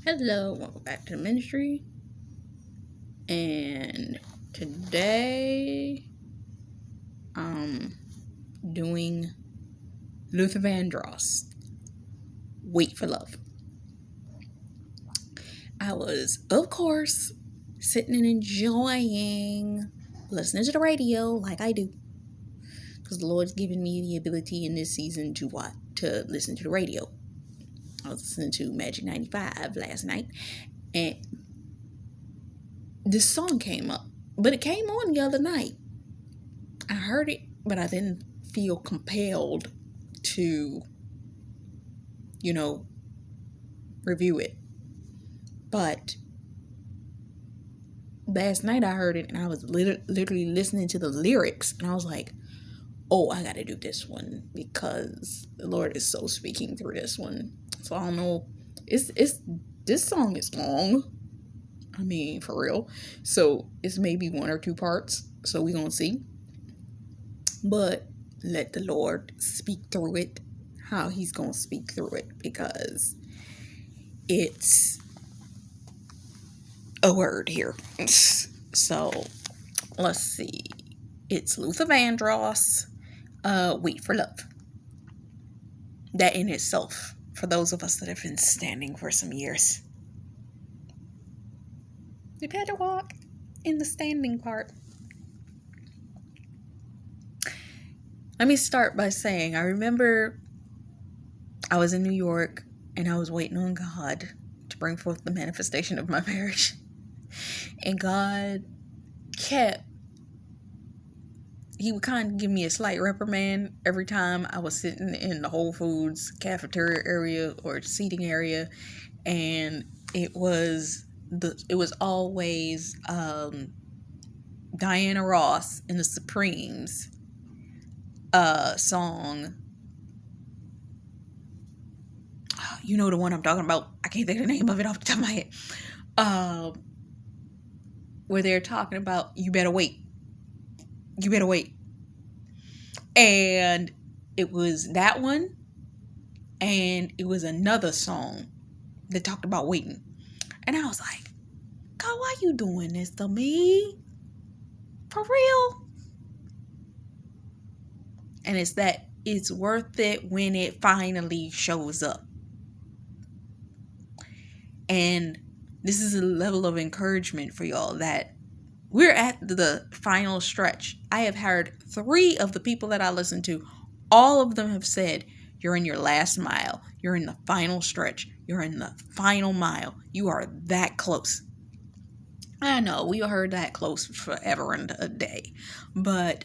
Hello, welcome back to the ministry. And today I'm doing Luther Vandross, Wait for Love. I was, of course, sitting and enjoying listening to the radio like I do. Because the Lord's given me the ability in this season to listen to the radio. I was listening to Magic 95 last night, and this song came up. But it came on the other night. I heard it, but I didn't feel compelled to, you know, review it. But last night I heard it and I was literally listening to the lyrics and I was like, oh, I gotta do this one because the Lord is so speaking through this one. So I don't know. It's this song is long. I mean, for real. So it's maybe one or two parts. So we gonna see. But let the Lord speak through it, how he's gonna speak through it, because it's a word here. So let's see. It's Luther Vandross, Wait for Love. That in itself, for those of us that have been standing for some years, we've had to walk in the standing part. Let me start by saying I remember I was in New York and I was waiting on God to bring forth the manifestation of my marriage. And God he would kind of give me a slight reprimand every time I was sitting in the Whole Foods cafeteria area or seating area, and it was always Diana Ross and the Supremes song. You know the one I'm talking about. I can't think of the name of it off the top of my head. Where they're talking about you better wait. And it was that one, and it was another song that talked about waiting. And I was like, God, why you doing this to me? For real? And it's worth it when it finally shows up. And this is a level of encouragement for y'all that we're at the final stretch. I have heard 3 of the people that I listen to, all of them have said, you're in your last mile. You're in the final stretch. You're in the final mile. You are that close. I know we heard that close forever and a day. But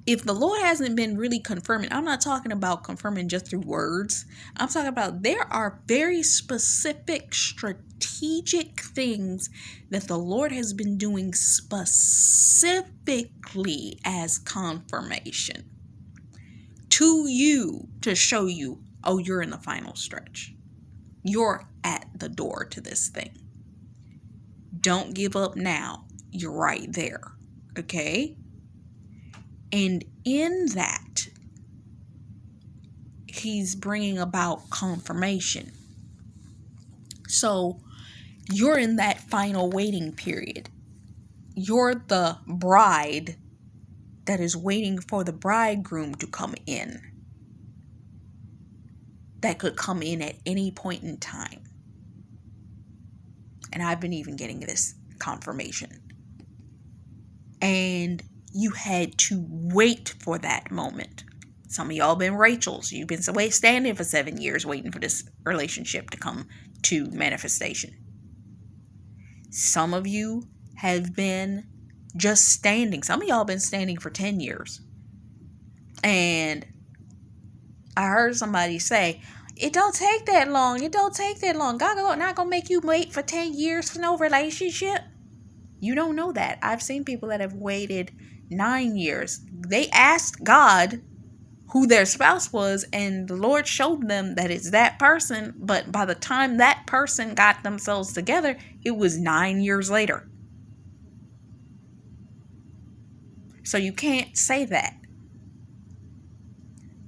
if the Lord hasn't been really confirming, I'm not talking about confirming just through words. I'm talking about there are very specific strategic things that the Lord has been doing specifically as confirmation to you to show you, oh, you're in the final stretch. You're at the door to this thing. Don't give up now. You're right there. Okay? And in that, he's bringing about confirmation. So you're in that final waiting period. You're the bride that is waiting for the bridegroom to come in. That could come in at any point in time. And I've been even getting this confirmation. And you had to wait for that moment. Some of y'all been Rachels. You've been standing for 7 years waiting for this relationship to come to manifestation. Some of you have been just standing. Some of y'all been standing for 10 years. And I heard somebody say, it don't take that long. It don't take that long. God not going to make you wait for 10 years for no relationship. You don't know that. I've seen people that have waited 9 years. They asked God who their spouse was, and the Lord showed them that it's that person. But by the time that person got themselves together, it was 9 years later. So you can't say that.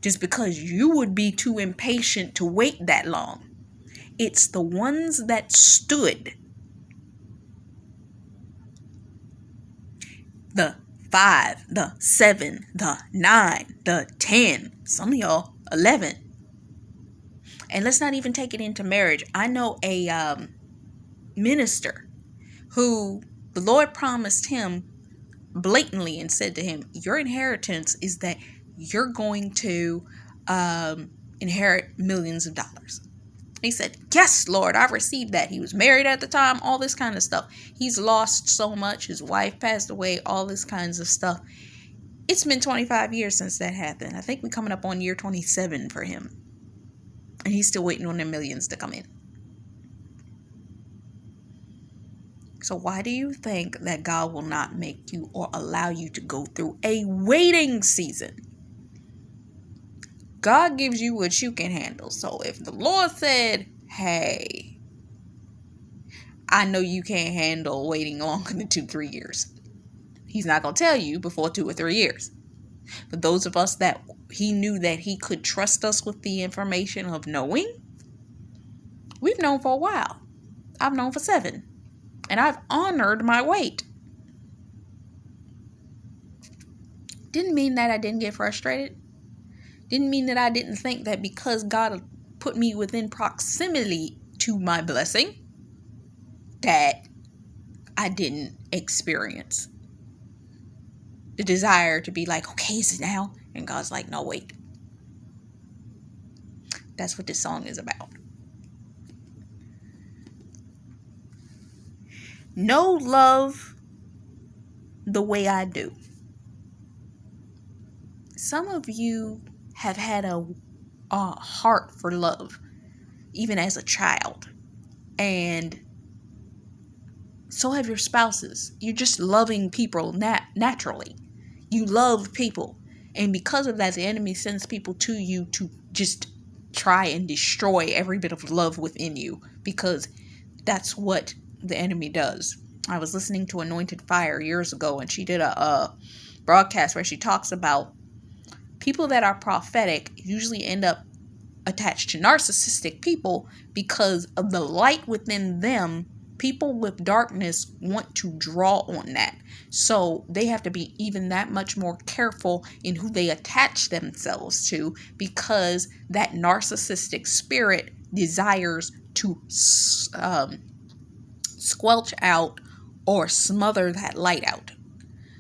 Just because you would be too impatient to wait that long. It's the ones that stood. The 5, the 7, the 9, the 10, some of y'all 11. And let's not even take it into marriage. I know a minister who the Lord promised him blatantly and said to him, your inheritance is that you're going to inherit millions of dollars. He said, yes, Lord, I received that. He was married at the time, all this kind of stuff. He's lost so much. His wife passed away, all this kinds of stuff. It's been 25 years since that happened. I think we're coming up on year 27 for him. And he's still waiting on the millions to come in. So why do you think that God will not make you or allow you to go through a waiting season? God gives you what you can handle. So if the Lord said, hey, I know you can't handle waiting longer than 2-3 years, He's not going to tell you before 2 or 3 years. But those of us that He knew that He could trust us with the information of knowing, we've known for a while. I've known for 7. And I've honored my wait. Didn't mean that I didn't get frustrated. Didn't mean that I didn't think that because God put me within proximity to my blessing, that I didn't experience the desire to be like, okay, is it now? And God's like, no, wait. That's what this song is about. No love the way I do. Some of you have had a heart for love, even as a child. And so have your spouses. You're just loving people naturally. You love people. And because of that, the enemy sends people to you to just try and destroy every bit of love within you. Because that's what the enemy does. I was listening to Anointed Fire years ago, and she did a broadcast where she talks about people that are prophetic usually end up attached to narcissistic people because of the light within them. People with darkness want to draw on that. So they have to be even that much more careful in who they attach themselves to, because that narcissistic spirit desires to squelch out or smother that light out.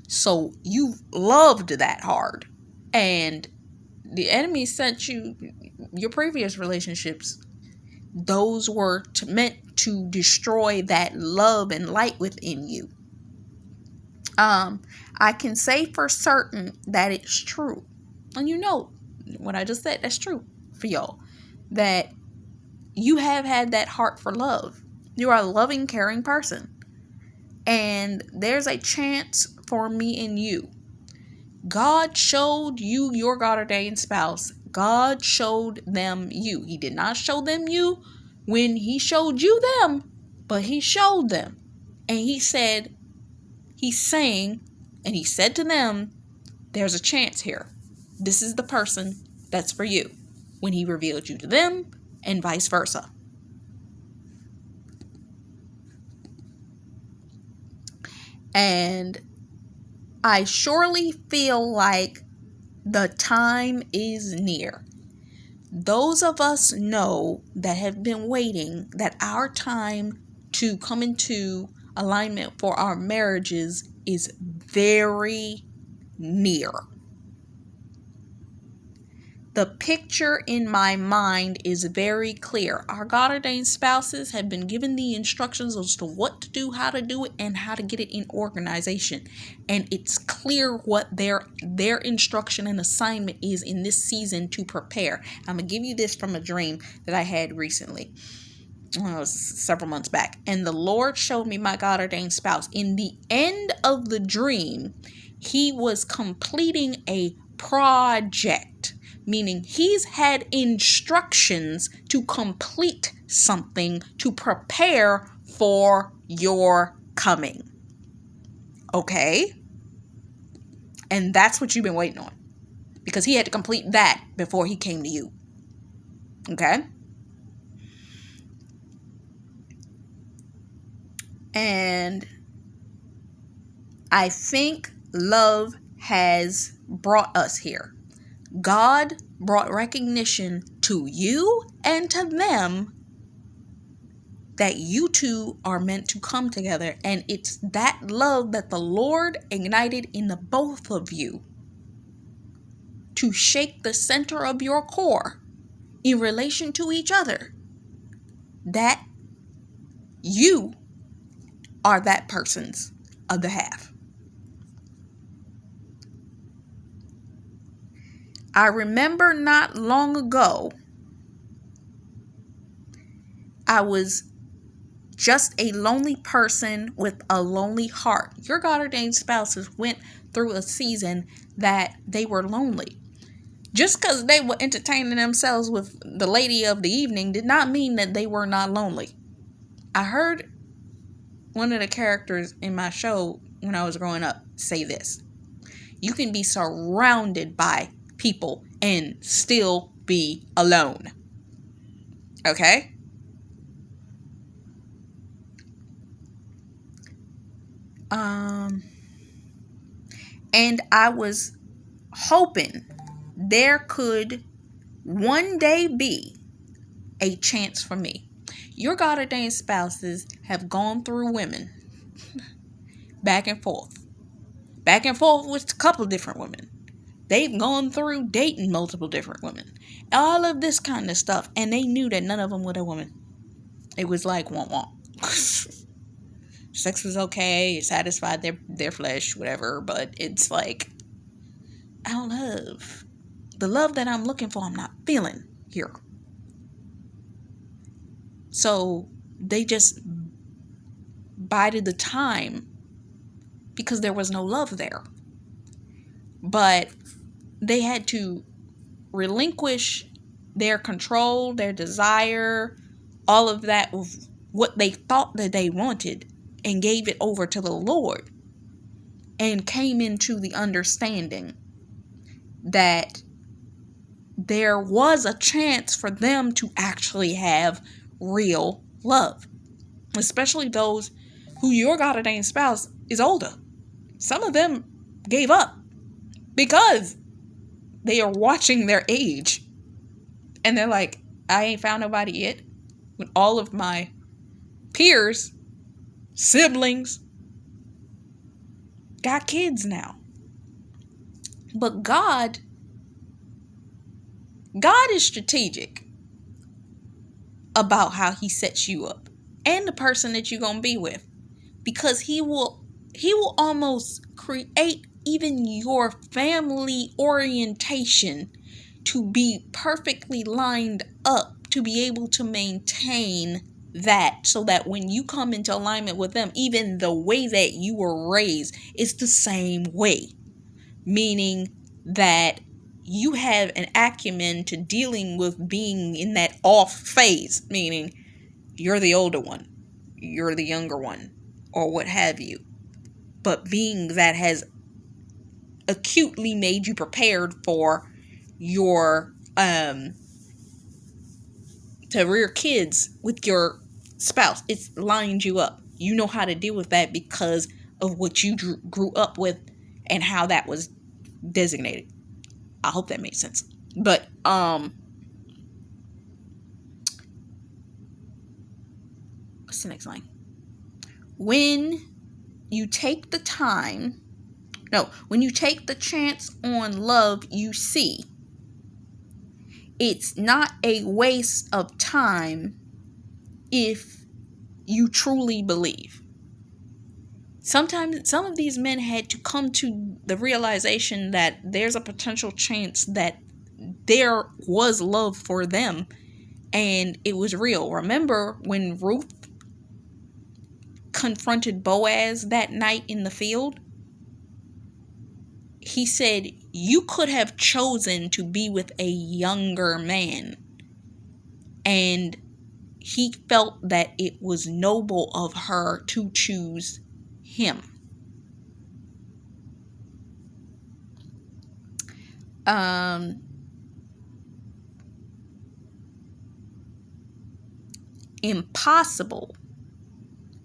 So you loved that hard. And the enemy sent you your previous relationships. Those were meant to destroy that love and light within you. I can say for certain that it's true. And you know what I just said, that's true for y'all. That you have had that heart for love. You are a loving, caring person. And there's a chance for me and you. God showed you your God-ordained spouse. God showed them you. He did not show them you when He showed you them, but He showed them. And He's saying, and He said to them, there's a chance here. This is the person that's for you. When He revealed you to them, and vice versa. And I surely feel like the time is near. Those of us know that have been waiting that our time to come into alignment for our marriages is very near. The picture in my mind is very clear. Our God-ordained spouses have been given the instructions as to what to do, how to do it, and how to get it in organization. And it's clear what their instruction and assignment is in this season to prepare. I'm going to give you this from a dream that I had recently. It was several months back. And the Lord showed me my God-ordained spouse. In the end of the dream, he was completing a project. Meaning He's had instructions to complete something to prepare for your coming. Okay? And that's what you've been waiting on. Because He had to complete that before He came to you. Okay? And I think love has brought us here. God brought recognition to you and to them that you two are meant to come together. And it's that love that the Lord ignited in the both of you to shake the center of your core in relation to each other, that you are that person's other half. I remember not long ago, I was just a lonely person with a lonely heart. Your God ordained spouses went through a season that they were lonely. Just because they were entertaining themselves with the lady of the evening did not mean that they were not lonely. I heard one of the characters in my show when I was growing up say this: you can be surrounded by people and still be alone. Okay? And I was hoping there could one day be a chance for me. Your God ordained spouses have gone through women back and forth with a couple different women. They've gone through dating multiple different women, all of this kind of stuff, and they knew that none of them were a woman. It was like womp womp. Sex was okay, it satisfied their flesh, whatever, but it's like, I don't love. The love that I'm looking for, I'm not feeling here. So they just bided the time because there was no love there. But they had to relinquish their control, their desire, all of that of what they thought that they wanted, and gave it over to the Lord, and came into the understanding that there was a chance for them to actually have real love, especially those who your God ordained spouse is older. Some of them gave up because they are watching their age, and they're like, I ain't found nobody yet. When all of my peers, siblings, got kids now. But God is strategic about how he sets you up and the person that you're going to be with, because he will almost create even your family orientation to be perfectly lined up to be able to maintain that, so that when you come into alignment with them, even the way that you were raised is the same way. Meaning that you have an acumen to dealing with being in that off phase, meaning you're the older one, you're the younger one, or what have you. But being that has acutely made you prepared for your to rear kids with your spouse. It's lined you up. You know how to deal with that because of what you grew up with and how that was designated. I hope that makes sense. But what's the next line? When you take the chance on love you see, it's not a waste of time if you truly believe. Sometimes some of these men had to come to the realization that there's a potential chance that there was love for them and it was real. Remember when Ruth confronted Boaz that night in the field? He said, you could have chosen to be with a younger man. And he felt that it was noble of her to choose him. Impossible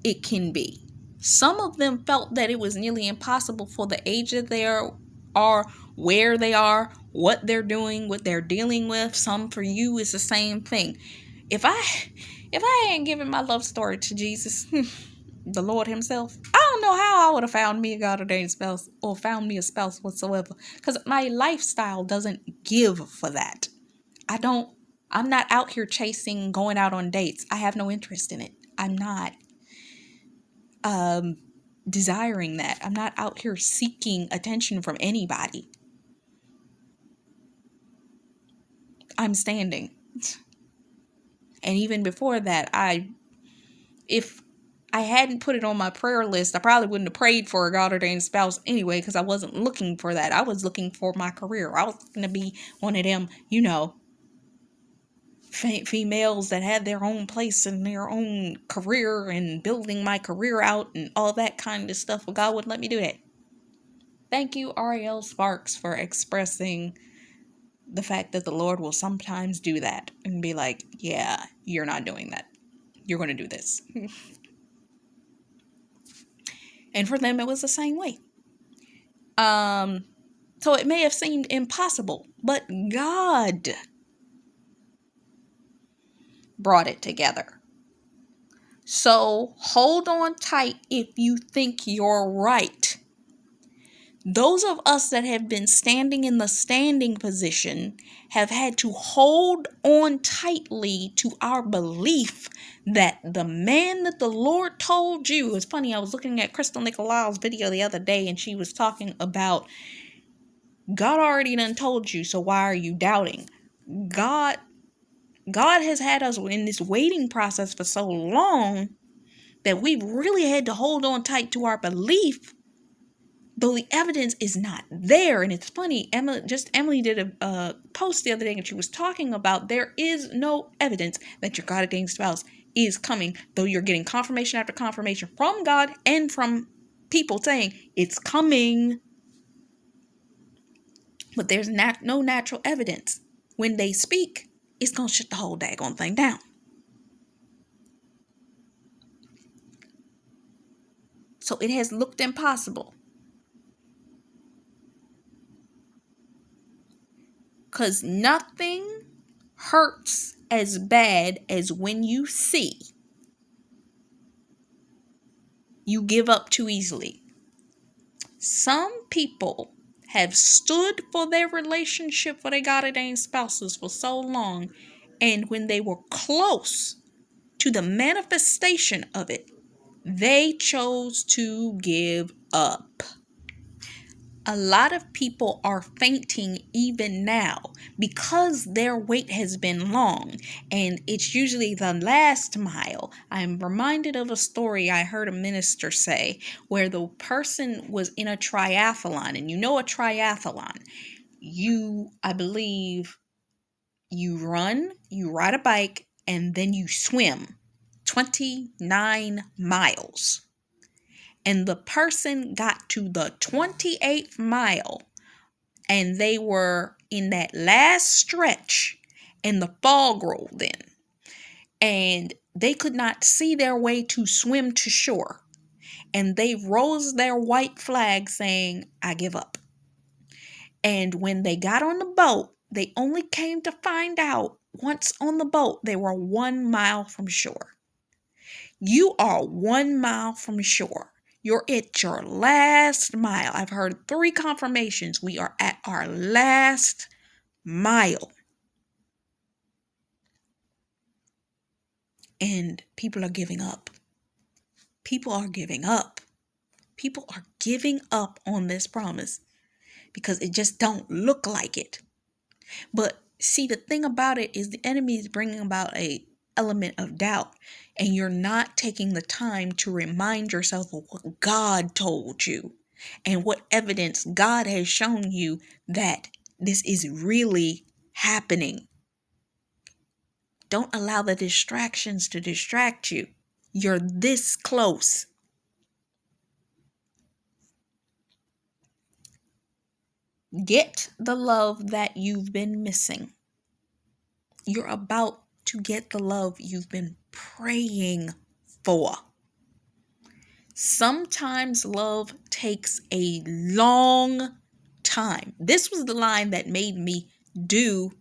it can be. Some of them felt that it was nearly impossible for the age that they are, where they are, what they're doing, what they're dealing with. Some for you is the same thing. If I hadn't given my love story to Jesus, the Lord himself, I don't know how I would have found me a God ordained spouse or found me a spouse whatsoever. Because my lifestyle doesn't give for that. I'm not out here chasing, going out on dates. I have no interest in it. I'm not desiring that. I'm not out here seeking attention from anybody. I'm standing. And even before that, if I hadn't put it on my prayer list, I probably wouldn't have prayed for a God ordained spouse anyway, because I wasn't looking for that. I was looking for my career. I was going to be one of them, females that had their own place and their own career and building my career out and all that kind of stuff. Well, God wouldn't let me do that. Thank you, Ariel Sparks, for expressing the fact that the Lord will sometimes do that and be like, yeah, you're not doing that. You're going to do this. And for them, it was the same way. So it may have seemed impossible, but God brought it together. So hold on tight if you think you're right. Those of us that have been standing in the standing position have had to hold on tightly to our belief that the man that the Lord told you. It's funny, I was looking at Crystal Nicolai's video the other day and she was talking about God already done told you, so why are you doubting? God has had us in this waiting process for so long that we've really had to hold on tight to our belief, though the evidence is not there. And it's funny, Emily did a post the other day and she was talking about there is no evidence that your God ordained spouse is coming, though you're getting confirmation after confirmation from God and from people saying it's coming. But there's no natural evidence. When they speak, it's going to shut the whole daggone thing down. So it has looked impossible. Because nothing hurts as bad as when you see you give up too easily. Some people have stood for their relationship for their God ordained spouses for so long, and when they were close to the manifestation of it, they chose to give up. A lot of people are fainting even now because their wait has been long, and it's usually the last mile. I'm reminded of a story I heard a minister say where the person was in a triathlon, and a triathlon, I believe, you run, you ride a bike, and then you swim 29 miles. And the person got to the 28th mile and they were in that last stretch and the fog rolled in and they could not see their way to swim to shore. And they rose their white flag saying, I give up. And when they got on the boat, they only came to find out once on the boat, they were 1 mile from shore. You are 1 mile from shore. You're at your last mile. I've heard 3 confirmations. We are at our last mile. And people are giving up. People are giving up. People are giving up on this promise because it just don't look like it. But see, the thing about it is the enemy is bringing about a element of doubt, and you're not taking the time to remind yourself of what God told you and what evidence God has shown you that this is really happening. Don't allow the distractions to distract you. You're this close. Get the love that you've been missing. You're about to get the love you've been praying for. Sometimes love takes a long time. This was the line that made me do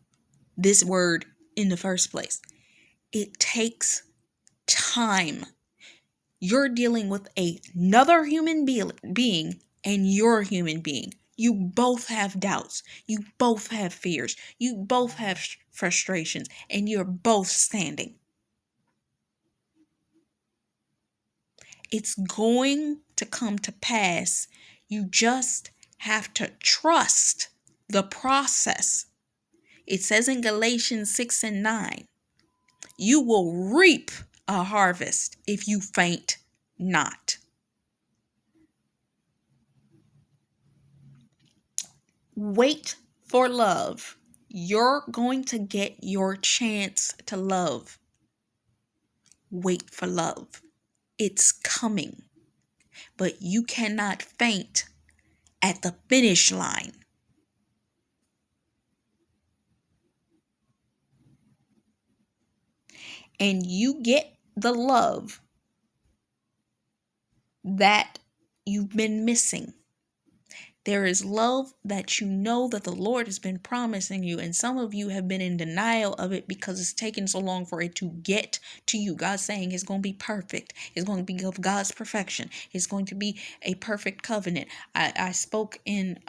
this word in the first place. It takes time. You're dealing with another human being and you're a human being. You both have doubts. You both have fears. You both have frustrations. And you're both standing. It's going to come to pass. You just have to trust the process. It says in Galatians 6 and 9, you will reap a harvest if you faint not. Wait for love. You're going to get your chance to love. Wait for love. It's coming. But you cannot faint at the finish line. And you get the love that you've been missing. There is love that you know that the Lord has been promising you, and some of you have been in denial of it because it's taken so long for it to get to you. God's saying it's going to be perfect. It's going to be of God's perfection. It's going to be a perfect covenant. I spoke in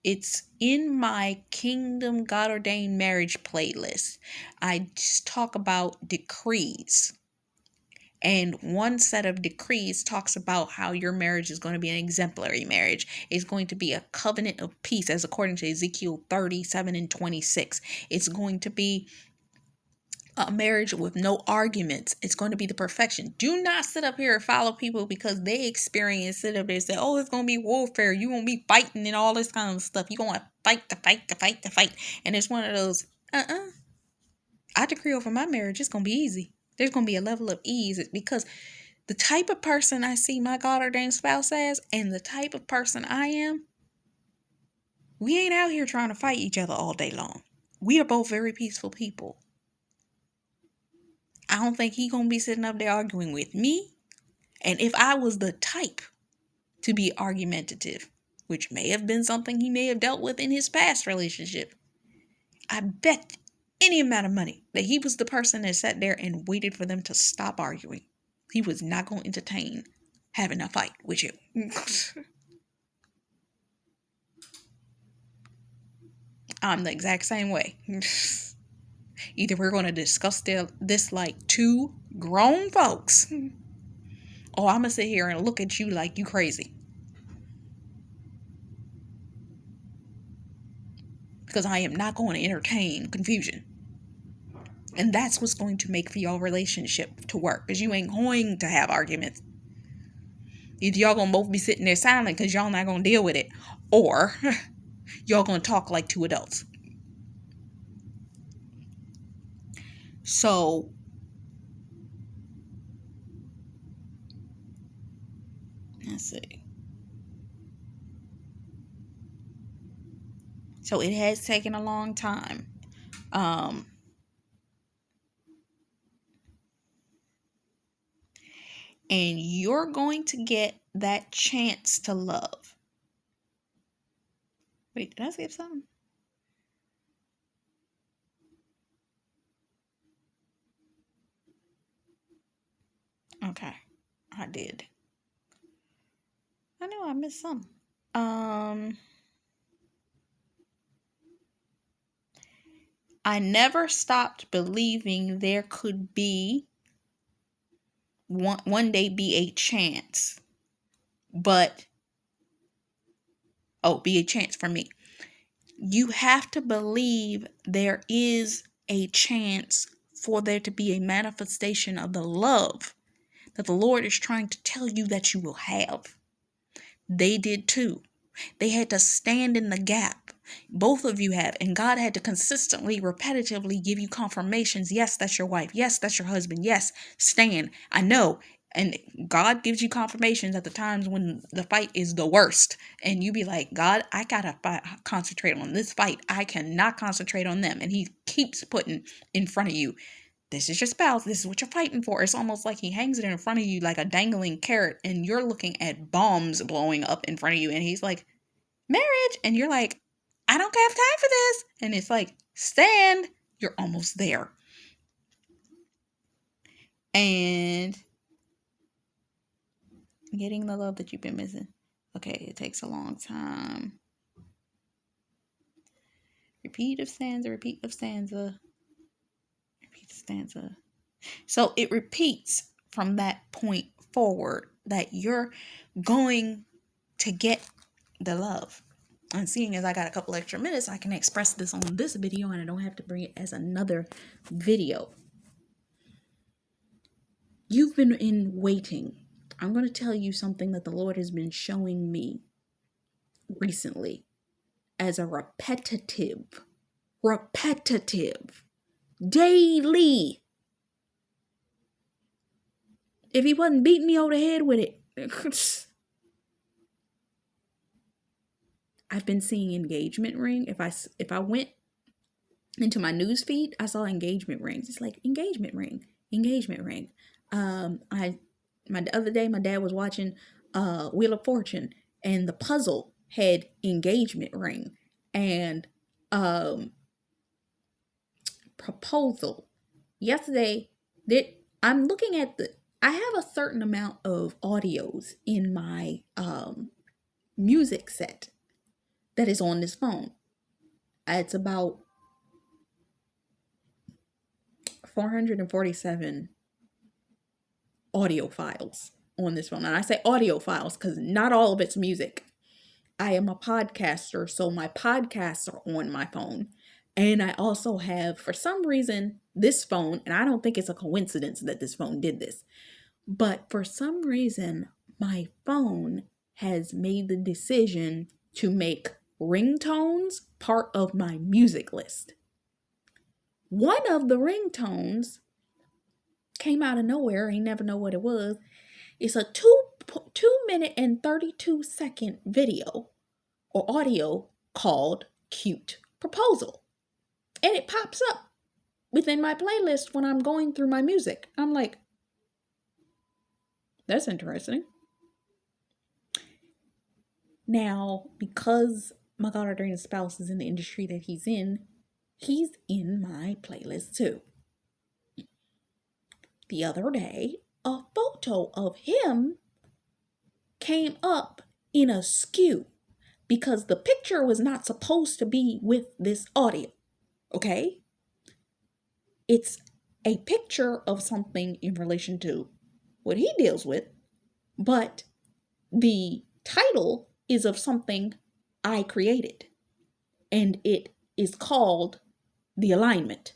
it's in my Kingdom God Ordained Marriage playlist. I just talk about decrees. And one set of decrees talks about how your marriage is going to be an exemplary marriage. It's going to be a covenant of peace, as according to Ezekiel 37 and 26. It's going to be a marriage with no arguments. It's going to be the perfection. Do not sit up here and follow people because they experience it up there and say, oh, it's going to be warfare. You're going to be fighting and all this kind of stuff. You're going to fight. And it's one of those, I decree over my marriage, it's going to be easy. There's going to be a level of ease because the type of person I see my God ordained spouse as and the type of person I am, we ain't out here trying to fight each other all day long. We are both very peaceful people. I don't think he going to be sitting up there arguing with me. And if I was the type to be argumentative, which may have been something he may have dealt with in his past relationship, I bet any amount of money that he was the person that sat there and waited for them to stop arguing. He was not going to entertain having a fight with you. I'm the exact same way. Either we're going to discuss this like two grown folks, or I'm going to sit here and look at you like you crazy. Because I am not going to entertain confusion. And that's what's going to make for your relationship to work. Because you ain't going to have arguments. Either y'all going to both be sitting there silent because y'all not going to deal with it. Or y'all going to talk like two adults. So let's see. So it has taken a long time. And you're going to get that chance to love. Wait, did I skip something? Okay, I did. I know I missed some. I never stopped believing there could be one day be a chance, but be a chance for me. You have to believe there is a chance for there to be a manifestation of the love that the Lord is trying to tell you that you will have. They did too. They had to stand in the gap. Both of you have. And God had to consistently, repetitively give you confirmations. Yes, that's your wife. Yes, that's your husband. Yes, stand. I know. And God gives you confirmations at the times when the fight is the worst. And you be like, God, I got to concentrate on this fight. I cannot concentrate on them. And he keeps putting in front of you, This is your spouse. This is what you're fighting for. It's almost like he hangs it in front of you like a dangling carrot, and you're looking at bombs blowing up in front of you. And he's like, marriage. And you're like, I don't have time for this. And it's like, stand. You're almost there. And getting the love that you've been missing. Okay, it takes a long time. Repeat of stanza, repeat of stanza, repeat of stanza. So it repeats from that point forward that you're going to get the love. And seeing as I got a couple extra minutes, I can express this on this video and I don't have to bring it as another video. You've been in waiting. I'm going to tell you something that the Lord has been showing me recently as a repetitive, daily. If he wasn't beating me over the head with it, I've been seeing engagement ring. If I went into my news feed, I saw engagement rings. It's like engagement ring. The other day my dad was watching Wheel of Fortune, and the puzzle had engagement ring and proposal. Yesterday, I'm looking at I have a certain amount of audios in my music set that is on this phone. It's about 447 audio files on this phone. And I say audio files because not all of it's music. I am a podcaster, so my podcasts are on my phone. And I also have, for some reason, this phone, and I don't think it's a coincidence that this phone did this, but for some reason, my phone has made the decision to make ringtones part of my music list. One of the ringtones came out of nowhere. I never know what it was. It's a 2 minute and 32 second video or audio called Cute Proposal. And it pops up within my playlist when I'm going through my music. I'm like, that's interesting. Now, because my God-ordained spouse is in the industry that he's in my playlist too. The other day, a photo of him came up in a skew because the picture was not supposed to be with this audio. Okay? It's a picture of something in relation to what he deals with, but the title is of something I created, and it is called The Alignment.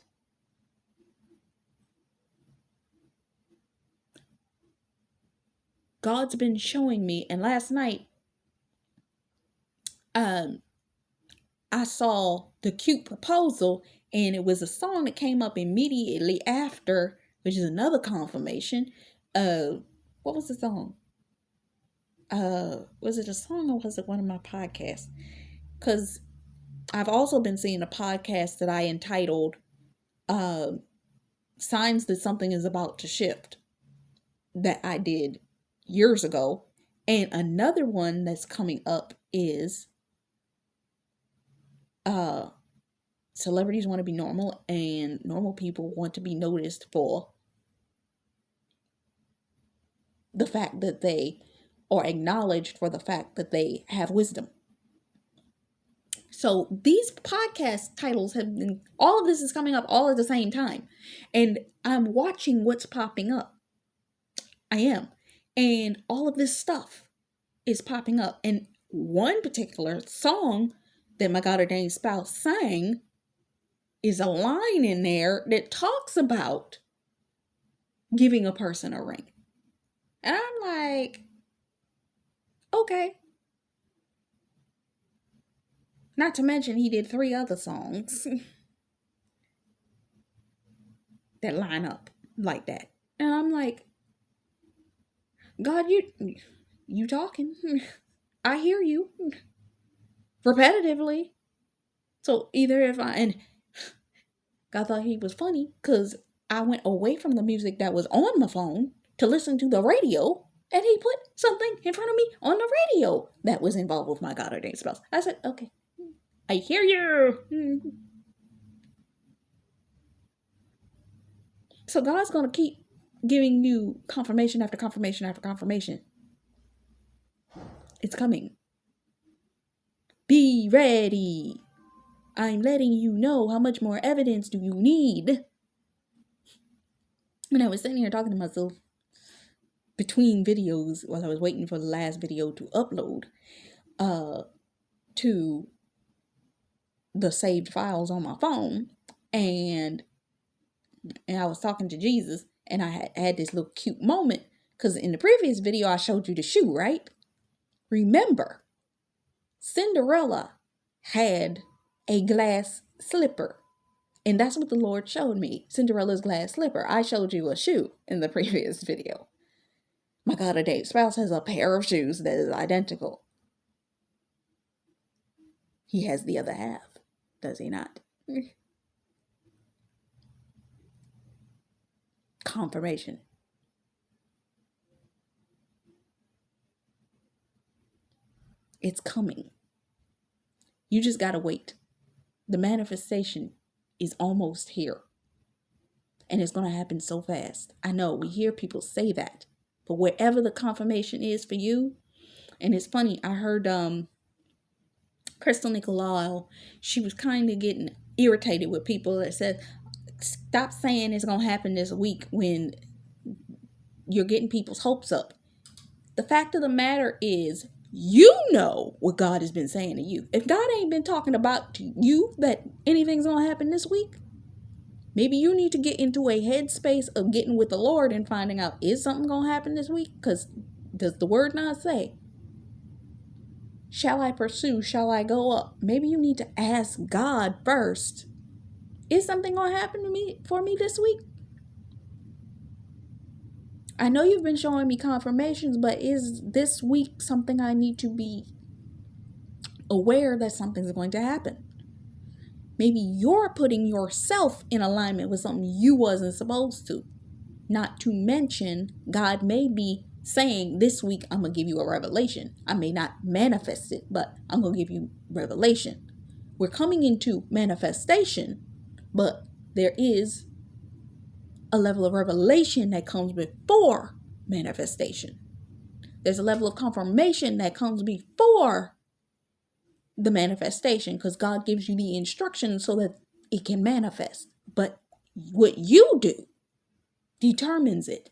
God's been showing me, and last night, I saw the Cute Proposal, and it was a song that came up immediately after, which is another confirmation. What was the song? Was it a song or was it one of my podcasts? Because I've also been seeing a podcast that I entitled Signs That Something Is About to Shift that I did years ago. And another one that's coming up is celebrities want to be normal and normal people want to be noticed for the fact that they are acknowledged for the fact that they have wisdom. So these podcast titles have been, all of this is coming up all at the same time. And I'm watching what's popping up. I am. And all of this stuff is popping up. And one particular song that my God-ordained spouse sang is a line in there that talks about giving a person a ring. And I'm like, okay. Not to mention he did 3 other songs that line up like that. And I'm like, God, you talking. I hear you repetitively. So either and God thought he was funny because I went away from the music that was on my phone to listen to the radio, and he put something in front of me on the radio that was involved with my God ordained spouse. I said, okay, I hear you. So God's going to keep giving you confirmation after confirmation after confirmation. It's coming. Be ready. I'm letting you know how much more evidence do you need. When I was sitting here talking to myself between videos while I was waiting for the last video to upload to the saved files on my phone, and I was talking to Jesus, and I had this little cute moment, because in the previous video I showed you the shoe, right? Remember, Cinderella had a glass slipper, and that's what the Lord showed me, Cinderella's glass slipper. I showed you a shoe in the previous video. My God ordained spouse has a pair of shoes that is identical. He has the other half, does he not? Confirmation. It's coming. You just gotta wait. The manifestation is almost here. And it's gonna happen so fast. I know we hear people say that, but wherever the confirmation is for you, and it's funny, I heard Crystal Nicolau, she was kind of getting irritated with people that said, stop saying it's gonna happen this week when you're getting people's hopes up. The fact of the matter is, you know what God has been saying to you. If God ain't been talking about to you that anything's gonna happen this week, maybe you need to get into a headspace of getting with the Lord and finding out, is something gonna happen this week? Because does the word not say, shall I pursue? Shall I go up? Maybe you need to ask God first, is something gonna happen for me this week? I know you've been showing me confirmations, but is this week something I need to be aware that something's going to happen? Maybe you're putting yourself in alignment with something you wasn't supposed to. Not to mention, God may be saying, this week I'm going to give you a revelation. I may not manifest it, but I'm going to give you revelation. We're coming into manifestation, but there is a level of revelation that comes before manifestation. There's a level of confirmation that comes before the manifestation, because God gives you the instructions so that it can manifest. But what you do determines it.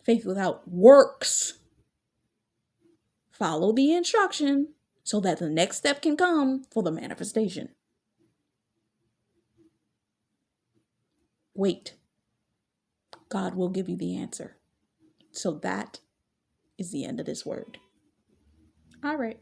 Faith without works. Follow the instruction so that the next step can come for the manifestation. Wait. God will give you the answer. So that is the end of this word. All right.